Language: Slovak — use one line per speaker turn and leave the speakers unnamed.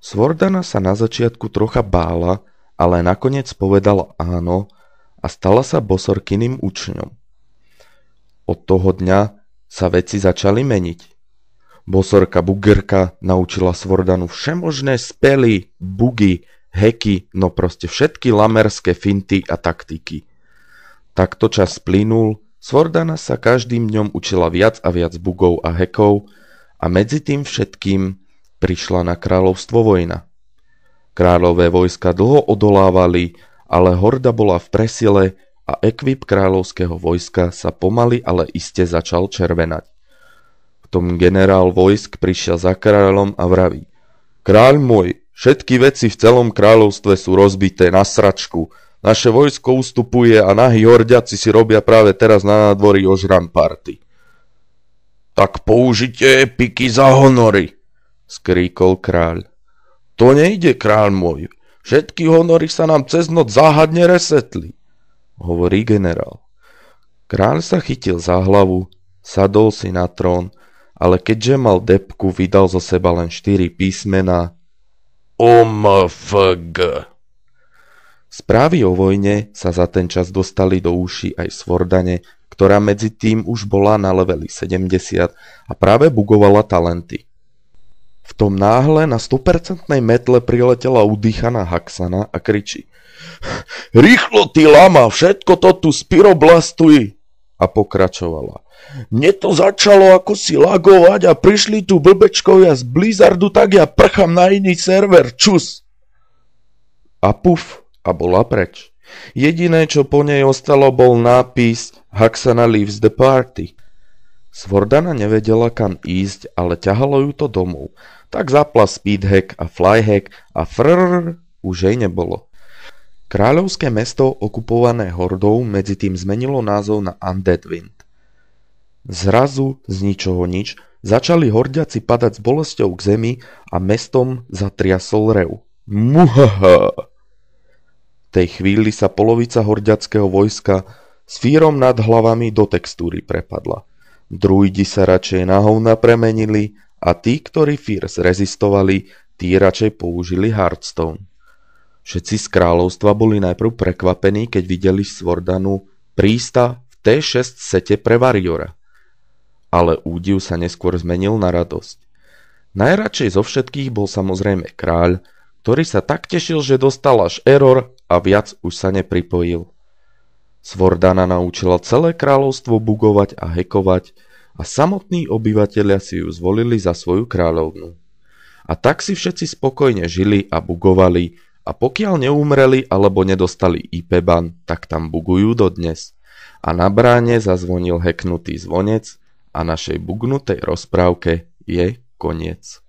Svordana sa na začiatku trocha bála, ale nakoniec povedala áno a stala sa bosorkyným učňom. Od toho dňa sa veci začali meniť. Bosorka Bugerka naučila Svordanu všemožné spely, bugy, heky, no proste všetky lamerské finty a taktiky. Takto čas plynul, Svordana sa každým dňom učila viac a viac bugov a hekov a medzi tým všetkým prišla na kráľovstvo vojna. Kráľové vojska dlho odolávali, ale horda bola v presile a ekvip kráľovského vojska sa pomaly, ale iste začal červenať. V tom generál vojsk prišiel za kráľom a vraví: Kráľ môj, všetky veci v celom kráľovstve sú rozbité na sračku. Naše vojsko ustupuje a nahí horďaci si robia práve teraz na nádvorí ožran party. Tak použite piky za honory, skríkol kráľ. To nejde, kráľ môj. Všetky honory sa nám cez noc záhadne resetli, hovorí generál. Kráľ sa chytil za hlavu, sadol si na trón, ale keďže mal depku, vydal zo seba len 4 písmená OMFG. Správy o vojne sa za ten čas dostali do uší aj Svordane, ktorá medzi tým už bola na leveli 70 a práve bugovala talenty. V tom náhle na 100% metle priletela udýchaná Haxana a kričí: Rýchlo, ty lama, všetko to tu spiroblastuj! A pokračovala: Mne to začalo ako si lagovať a prišli tu blbečkovia z Blizzardu, tak ja prcham na iný server, čus! A puf, a bola preč. Jediné, čo po nej ostalo, bol nápis Haxana leaves the party. Svordana nevedela, kam ísť, ale ťahalo ju to domov. Tak zapla speedhack a flyhack a frrrr, už jej nebolo. Kráľovské mesto, okupované hordou, medzi tým zmenilo názov na Undead Wind. Zrazu, z ničoho nič, začali hordiaci padať s bolesťou k zemi a mestom zatriasol rev. Muhaha! V tej chvíli sa polovica hordiackého vojska s fírom nad hlavami do textúry prepadla. Druidi sa radšej na hovna premenili a tí, ktorí fír zrezistovali, tí radšej použili Hearthstone. Všetci z kráľovstva boli najprv prekvapení, keď videli Svordanu prísta v T6 sete pre Warriora. Ale údiv sa neskôr zmenil na radosť. Najradšej zo všetkých bol samozrejme kráľ, ktorý sa tak tešil, že dostal až error a viac už sa nepripojil. Svordana naučila celé kráľovstvo bugovať a hekovať a samotní obyvatelia si ju zvolili za svoju kráľovnu. A tak si všetci spokojne žili a bugovali a pokiaľ neumreli alebo nedostali IP ban, tak tam bugujú dodnes. A na bráne zazvonil hacknutý zvonec a našej bugnutej rozprávke je koniec.